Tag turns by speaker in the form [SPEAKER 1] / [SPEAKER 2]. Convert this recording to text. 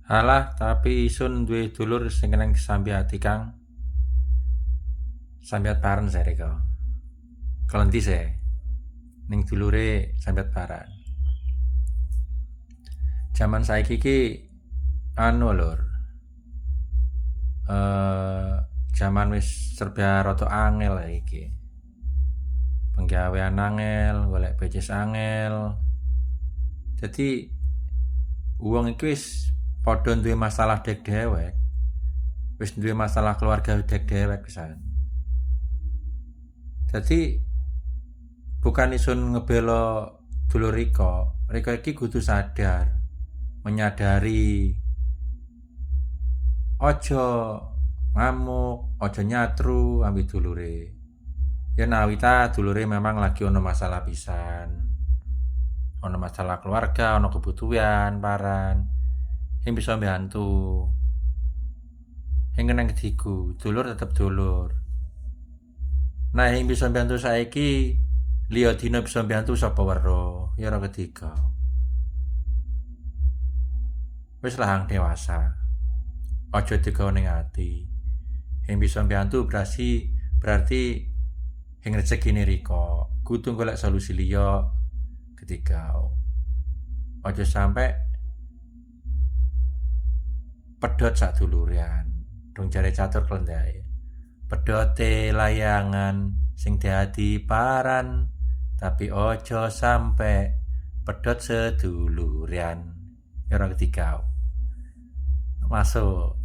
[SPEAKER 1] Halah, tapi isun duwe dulur sing keneng sambi ati Kang. Sambiat paran sare kau. Kelenti se. Ning dulure sambiat paran. Zaman saiki iki anu lur. Zaman wis serba rada angel iki. Penggawean angel, golek bejes angel. Jadi wong iki wis padha duwe masalah dek dewek. Wis duwe masalah keluarga dek dewek pisan. Jadi bukan isun ngebelo dulur Riko iki kudu sadar, menyadari ojo ngamuk, ojo nyatru ambil dulure. Ya nawita dulure memang lagi ono masalah pisan, ono masalah keluarga, ono kebutuhan paran, yang bisa bantu, yang kena ketiku, dulur tetap dulur. Nah yang bisa bantu saiki liya dina bisa bantu sapa wero, ya ora ketiga. Wis lahang dewasa. Ojo digawa ning ati. Yang bisa bantu berarti yang rezekine Riko. Kudu golek solusi liya ketiga. Ojo sampai pedhot sak duluran. Dong jare catur klendhae. Pedote layangan sing dadi paran, tapi ojo sampai pedhot seduluran. Ya ora ketiga. Masuk